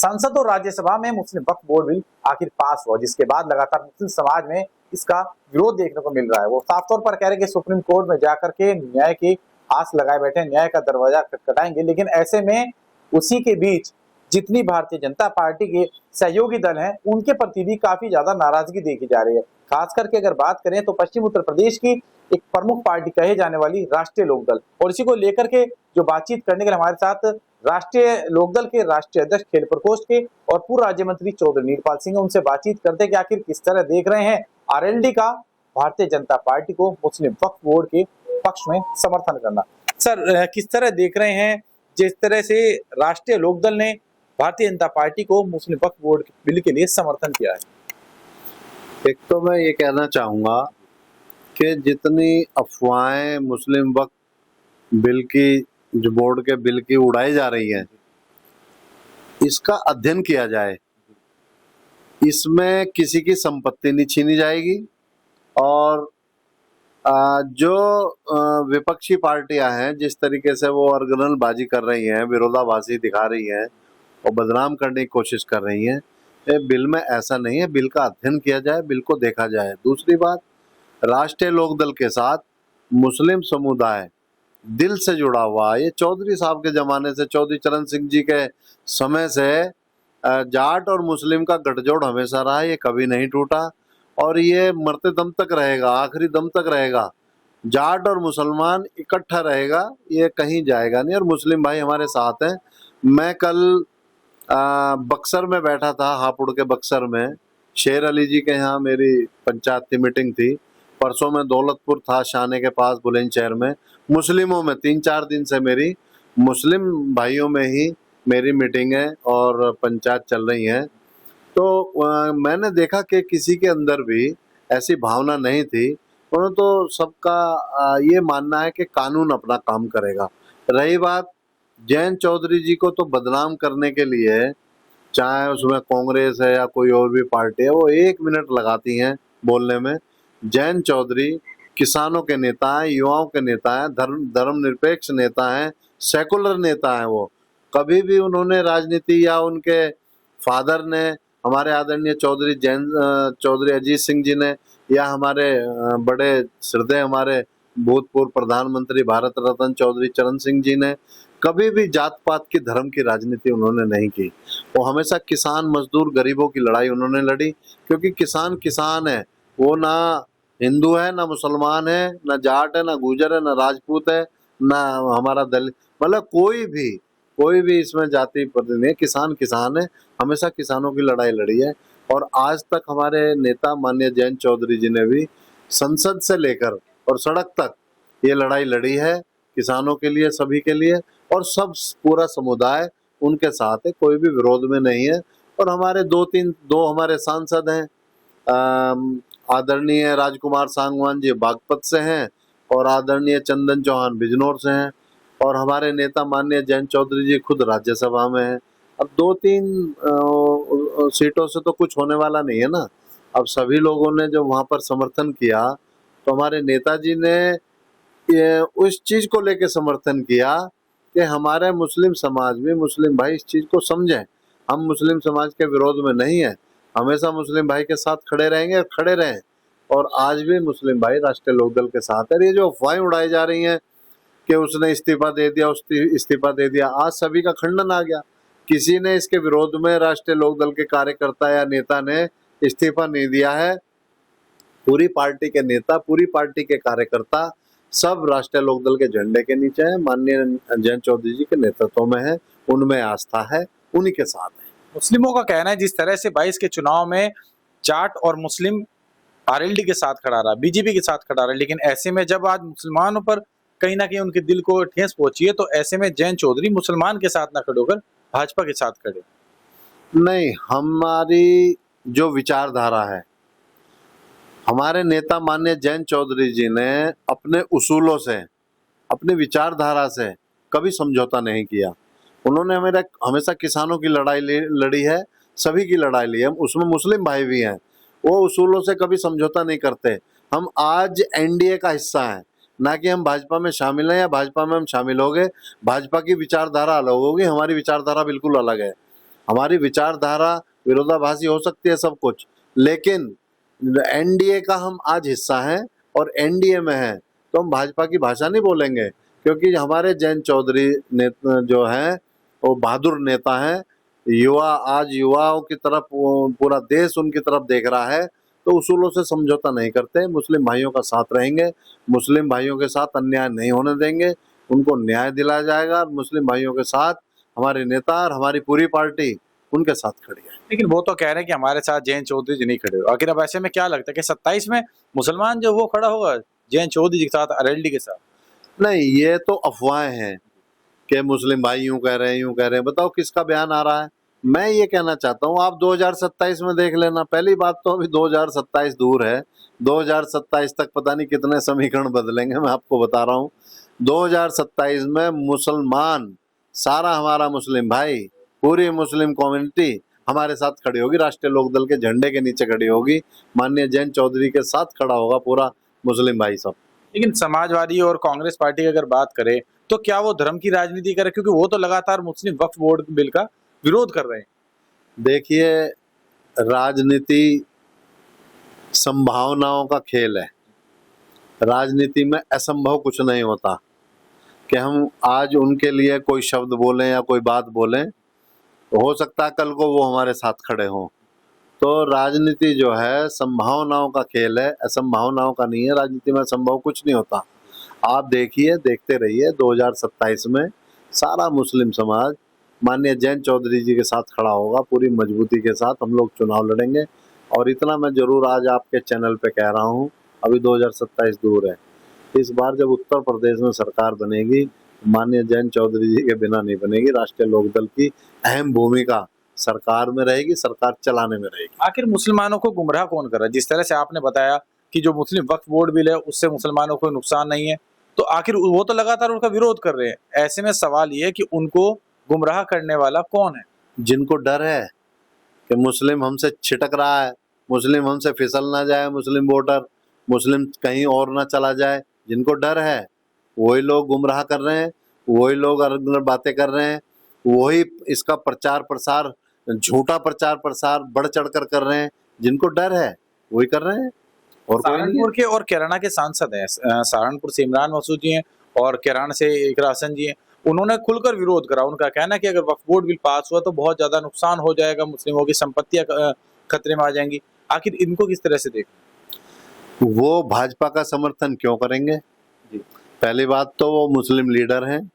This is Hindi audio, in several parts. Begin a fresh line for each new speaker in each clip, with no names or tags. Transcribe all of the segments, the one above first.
संसद और राज्यसभा में मुस्लिम वक्फ बोर्ड बिल आखिर पास हुआ, जिसके बाद लगातार मुस्लिम समाज में इसका विरोध देखने को मिल रहा है। वो साफ तौर पर कह रहे हैं कि सुप्रीम कोर्ट में जाकर के न्याय की आस लगाए बैठे, न्याय का दरवाजा खटखटाएंगे। लेकिन ऐसे में उसी के बीच जितनी भारतीय जनता पार्टी के सहयोगी दल हैं, उनके प्रति भी काफी ज्यादा नाराजगी देखी जा रही है। खास करके अगर बात करें तो पश्चिम उत्तर प्रदेश की एक प्रमुख पार्टी कहे जाने वाली राष्ट्रीय लोकदल, और इसी को लेकर के जो बातचीत करने के लिए हमारे साथ राष्ट्रीय लोकदल के राष्ट्रीय अध्यक्ष खेल प्रकोष्ठ के और पूर्व राज्य मंत्री चौधरी नीरपाल सिंह, उनसे बातचीत करते हैं कि आखिर किस तरह देख रहे हैं आरएलडी का भारतीय जनता पार्टी को मुस्लिम वक्फ बोर्ड के पक्ष में समर्थन करना। सर, किस तरह देख रहे हैं जिस तरह से राष्ट्रीय लोकदल ने भारतीय जनता पार्टी को मुस्लिम वक्फ बोर्ड बिल के लिए समर्थन किया है?
एक तो मैं ये कहना चाहूँगा कि जितनी अफवाहें मुस्लिम वक्फ बिल की, जो बोर्ड के बिल की उड़ाई जा रही हैं, इसका अध्ययन किया जाए। इसमें किसी की संपत्ति नहीं छीनी जाएगी और जो विपक्षी पार्टियां हैं जिस तरीके से वो अर्गनलबाजी कर रही हैं, विरोधाभासी दिखा रही हैं और बदनाम करने की कोशिश कर रही हैं, बिल में ऐसा नहीं है। बिल का अध्ययन किया जाए, बिल को देखा जाए। दूसरी बात, राष्ट्रीय लोकदल के साथ मुस्लिम समुदाय दिल से जुड़ा हुआ। ये चौधरी साहब के ज़माने से, चौधरी चरण सिंह जी के समय से जाट और मुस्लिम का गठजोड़ हमेशा रहा, ये कभी नहीं टूटा और ये मरते दम तक रहेगा, आखिरी दम तक रहेगा। जाट और मुसलमान इकट्ठा रहेगा, ये कहीं जाएगा नहीं और मुस्लिम भाई हमारे साथ हैं। मैं कल बक्सर में बैठा था, हापुड़ के बक्सर में, शेर अली जी के यहाँ मेरी पंचायत की मीटिंग थी। परसों में दौलतपुर था, शाने के पास बुलंदशहर में। मुस्लिमों में 3-4 दिन से मेरी मुस्लिम भाइयों में ही मेरी मीटिंग है और पंचायत चल रही है। तो मैंने देखा कि किसी के अंदर भी ऐसी भावना नहीं थी, परंतु तो सबका ये मानना है कि कानून अपना काम करेगा। रही बात जयंत चौधरी जी को, तो बदनाम करने के लिए, चाहे उसमें कांग्रेस है या कोई और भी पार्टी है, वो 1 मिनट लगाती हैं बोलने में। जयंत चौधरी किसानों के नेता हैं, युवाओं के नेता हैं, धर्मनिरपेक्ष नेता हैं, सेकुलर नेता हैं। वो कभी भी उन्होंने राजनीति, या उनके फादर ने, हमारे आदरणीय चौधरी अजीत सिंह जी ने, या हमारे बड़े श्रद्धेय हमारे भूतपूर्व प्रधानमंत्री भारत रत्न चौधरी चरण सिंह जी ने कभी भी जात पात की, धर्म की राजनीति उन्होंने नहीं की। वो हमेशा किसान मजदूर गरीबों की लड़ाई उन्होंने लड़ी, क्योंकि किसान किसान है। वो ना हिंदू है, ना मुसलमान है, ना जाट है, ना गुजर है, ना राजपूत है, ना हमारा दलित, मतलब कोई भी इसमें जाति पद्धति नहीं है। किसान किसान है, हमेशा किसानों की लड़ाई लड़ी है। और आज तक हमारे नेता माननीय जयंत चौधरी जी ने भी संसद से लेकर और सड़क तक ये लड़ाई लड़ी है, किसानों के लिए, सभी के लिए, और सब पूरा समुदाय उनके साथ है, कोई भी विरोध में नहीं है। और हमारे दो हमारे सांसद हैं, आदरणीय राजकुमार सांगवान जी बागपत से हैं और आदरणीय चंदन चौहान बिजनौर से हैं, और हमारे नेता माननीय जयंत चौधरी जी खुद राज्यसभा में हैं। अब 2-3 सीटों से तो कुछ होने वाला नहीं है ना। अब सभी लोगों ने जो वहाँ पर समर्थन किया, तो हमारे नेताजी ने ये उस चीज़ को लेके समर्थन किया कि हमारे मुस्लिम समाज में मुस्लिम भाई इस चीज़ को समझें। हम मुस्लिम समाज के विरोध में नहीं है, हमेशा मुस्लिम भाई के साथ खड़े रहेंगे और खड़े रहें। और आज भी मुस्लिम भाई राष्ट्रीय लोकदल के साथ है। ये जो अफवाहें उड़ाई जा रही हैं कि उसने इस्तीफा दे दिया, इस्तीफा दे दिया, आज सभी का खंडन आ गया। किसी ने इसके विरोध में राष्ट्रीय लोकदल के कार्यकर्ता या नेता ने इस्तीफा नहीं दिया है। पूरी पार्टी के नेता, पूरी पार्टी के कार्यकर्ता सब राष्ट्रीय लोकदल के झंडे के नीचे हैं, माननीय जयंत चौधरी जी के नेतृत्व में है, उनमें आस्था है, उन्हीं के साथ है।
मुस्लिमों का कहना है जिस तरह से 22 के चुनाव में जाट और मुस्लिम आरएलडी के साथ खड़ा रहा, बीजेपी के साथ खड़ा रहा, लेकिन ऐसे में जब आज मुसलमानों पर कहीं ना कहीं उनके दिल को ठेस पहुंची है, तो ऐसे में जयंत चौधरी मुसलमान के साथ ना खड़े होकर भाजपा के साथ खड़े।
नहीं, हमारी जो विचारधारा है, हमारे नेता माननीय जयंत चौधरी जी ने अपने उसूलों से, अपनी विचारधारा से कभी समझौता नहीं किया। उन्होंने हमेशा किसानों की लड़ाई लड़ी है, सभी की लड़ाई ली है, उसमें मुस्लिम भाई भी हैं। वो उसूलों से कभी समझौता नहीं करते। हम आज एनडीए का हिस्सा हैं, ना कि हम भाजपा में शामिल हैं या भाजपा में हम शामिल हो गए। भाजपा की विचारधारा अलग होगी, हमारी विचारधारा बिल्कुल अलग है। हमारी विचारधारा विरोधाभासी हो सकती है सब कुछ, लेकिन एनडीए का हम आज हिस्सा हैं और एनडीए में हैं, तो हम भाजपा की भाषा नहीं बोलेंगे, क्योंकि हमारे जयंत चौधरी जो हैं वो बहादुर नेता हैं। युवा आज युवाओं की तरफ पूरा देश उनकी तरफ देख रहा है, तो उसूलों से समझौता नहीं करते। मुस्लिम भाइयों का साथ रहेंगे, मुस्लिम भाइयों के साथ अन्याय नहीं होने देंगे, उनको न्याय दिलाया जाएगा। मुस्लिम भाइयों के साथ हमारे नेता और हमारी पूरी पार्टी उनके साथ खड़ी है।
लेकिन वो तो कह रहे हैं कि हमारे साथ जयंत चौधरी जी नहीं खड़े हो। आखिर अब ऐसे में क्या लगता है कि 27 में मुसलमान जो वो खड़ा होगा जयंत चौधरी जी के साथ, आरएलडी के साथ?
नहीं, ये तो अफवाहें हैं कि मुस्लिम भाई यूं कह रहे हैं, यूं कह रहे हैं। बताओ किसका बयान आ रहा है? मैं ये कहना चाहता हूँ, आप 2027 में देख लेना। पहली बात तो अभी 2027 दूर है, 2027 तक पता नहीं कितने समीकरण बदलेंगे, मैं आपको बता रहा हूँ। 2027 में मुसलमान, सारा हमारा मुस्लिम भाई, पूरी मुस्लिम कम्युनिटी हमारे साथ खड़ी होगी, राष्ट्रीय लोकदल के झंडे के नीचे खड़ी होगी, माननीय जयंत चौधरी के साथ खड़ा होगा पूरा मुस्लिम भाई सब।
लेकिन समाजवादी और कांग्रेस पार्टी की अगर बात करें तो क्या वो धर्म की राजनीति करे? क्योंकि वो तो लगातार मुस्लिम वक्फ बोर्ड बिल का विरोध कर रहे हैं।
देखिए, राजनीति संभावनाओं का खेल है। राजनीति में असंभव कुछ नहीं होता कि हम आज उनके लिए कोई शब्द बोलें या कोई बात बोलें, तो हो सकता है कल को वो हमारे साथ खड़े हों। तो राजनीति जो है संभावनाओं का खेल है, असंभावनाओं का नहीं है। राजनीति में असंभव कुछ नहीं होता। आप देखिए, देखते रहिए, 2027 में सारा मुस्लिम समाज माननीय जयंत चौधरी जी के साथ खड़ा होगा, पूरी मजबूती के साथ हम लोग चुनाव लड़ेंगे। और इतना मैं जरूर आज आपके चैनल पे कह रहा हूँ, अभी 2027 दूर है, इस बार जब उत्तर प्रदेश में सरकार बनेगी, माननीय जयंत चौधरी जी के बिना नहीं बनेगी। राष्ट्रीय लोकदल की अहम भूमिका सरकार में रहेगी, सरकार चलाने में रहेगी।
आखिर मुसलमानों को गुमराह कौन कर रहा है? जिस तरह से आपने बताया कि जो मुस्लिम वक्फ बोर्ड बिल है उससे मुसलमानों को नुकसान नहीं है, तो आखिर वो तो लगातार उनका विरोध कर रहे हैं। ऐसे में सवाल ये है कि उनको गुमराह करने वाला कौन है?
जिनको डर है कि मुस्लिम हमसे छिटक रहा है, मुस्लिम हमसे फिसल ना जाए, मुस्लिम वोटर, मुस्लिम कहीं और ना चला जाए, जिनको डर है वही लोग गुमराह कर रहे हैं, वही लोग अलग बातें कर रहे हैं, वही इसका प्रचार प्रसार, झूठा प्रचार प्रसार बढ़ चढ़कर कर रहे हैं। जिनको डर है वही कर रहे हैं, और कोई नहीं है।
सहारनपुर के और कैराना के सांसद हैं। सहारनपुर से इमरान मसूद जी हैं और कैराना से इकरा हसन जी हैं। उन्होंने खुलकर विरोध करा। उनका कहना है कि अगर वक्फ बोर्ड बिल पास हुआ तो बहुत ज्यादा नुकसान हो जाएगा, मुस्लिमों की संपत्तियां खतरे में आ जाएंगी। आखिर इनको किस तरह से देख?
वो भाजपा का समर्थन क्यों करेंगे?
जी।
पहली बात तो वो मुस्लिम लीडर हैं,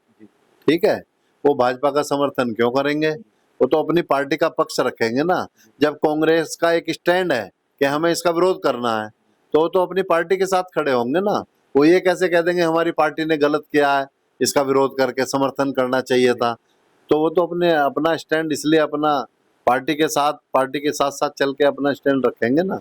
ठीक है, वो भाजपा का समर्थन क्यों करेंगे? वो तो अपनी पार्टी का पक्ष रखेंगे ना। जब कांग्रेस का एक स्टैंड है कि हमें इसका विरोध करना है, तो वो तो अपनी पार्टी के साथ खड़े होंगे ना। वो ये कैसे कह देंगे हमारी पार्टी ने गलत किया है, इसका विरोध करके समर्थन करना चाहिए था? तो वो तो अपना स्टैंड इसलिए अपना पार्टी के साथ साथ चल के अपना स्टैंड रखेंगे ना।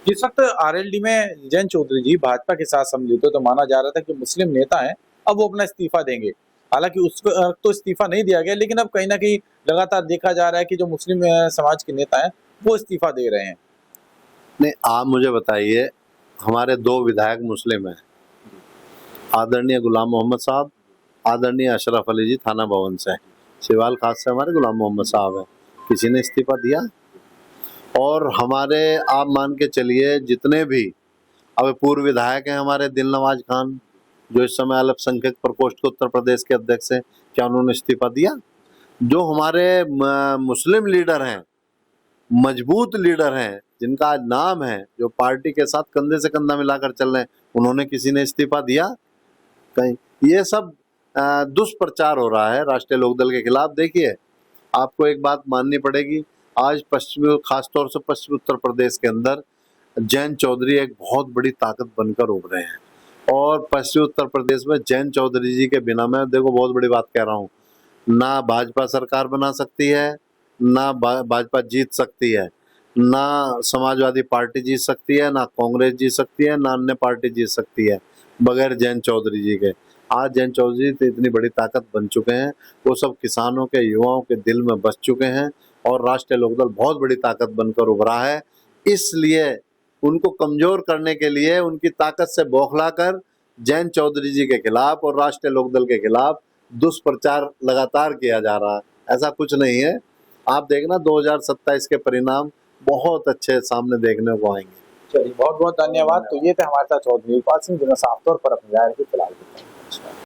जिस वक्त आरएलडी में जयंत चौधरी जी भाजपा के साथ सम्मिलित थे तो माना जा रहा था कि मुस्लिम नेता हैं, अब वो अपना इस्तीफा देंगे। हालांकि उस वक्त तो इस्तीफा नहीं दिया गया, लेकिन अब कहीं ना कहीं लगातार देखा जा रहा है कि जो मुस्लिम समाज के नेता हैं वो इस्तीफा दे रहे हैं।
नहीं, आप मुझे बताइए, हमारे 2 विधायक मुस्लिम हैं, आदरणीय गुलाम मोहम्मद साहब, आदरणीय अशरफ अली जी थाना भवन से, सिवाल खास से हमारे गुलाम मोहम्मद साहब हैं। किसी ने इस्तीफा दिया? और हमारे आप मान के चलिए जितने भी अब पूर्व विधायक हैं हमारे, दिल नवाज खान जो इस समय अल्पसंख्यक प्रकोष्ठ के उत्तर प्रदेश के अध्यक्ष हैं, क्या उन्होंने इस्तीफा दिया? जो हमारे मुस्लिम लीडर हैं, मजबूत लीडर हैं, जिनका आज नाम है, जो पार्टी के साथ कंधे से कंधा मिलाकर चल रहे हैं, उन्होंने किसी ने इस्तीफा दिया? कहीं। ये सब दुष्प्रचार हो रहा है राष्ट्रीय लोकदल के खिलाफ। देखिए, आपको एक बात माननी पड़ेगी, आज पश्चिमी, खासतौर से पश्चिमी उत्तर प्रदेश के अंदर जयंत चौधरी एक बहुत बड़ी ताकत बनकर उभरे हैं। और पश्चिमी उत्तर प्रदेश में जयंत चौधरी जी के बिना, मैं देखो बहुत बड़ी बात कह रहा हूँ, ना भाजपा सरकार बना सकती है, ना भाजपा जीत सकती है, ना समाजवादी पार्टी जीत सकती है, ना कांग्रेस जीत सकती है, ना अन्य पार्टी जीत सकती है बगैर जयंत चौधरी जी के। आज जयंत चौधरी तो इतनी बड़ी ताकत बन चुके हैं, वो सब किसानों के, युवाओं के दिल में बस चुके हैं, और राष्ट्रीय लोकदल बहुत बड़ी ताकत बनकर उभरा है। इसलिए उनको कमजोर करने के लिए, उनकी ताकत से बौखलाकर जयंत चौधरी जी के खिलाफ और राष्ट्रीय लोकदल के खिलाफ दुष्प्रचार लगातार किया जा रहा है। ऐसा कुछ नहीं है। आप देखना 2027 के परिणाम बहुत अच्छे सामने देखने को आएंगे।
चलिए बहुत बहुत धन्यवाद। तो ये थे हमारे साथ चौधरी इकबाल सिंह, जिन्होंने साफ तौर पर अपनी राय रखी। फिलहाल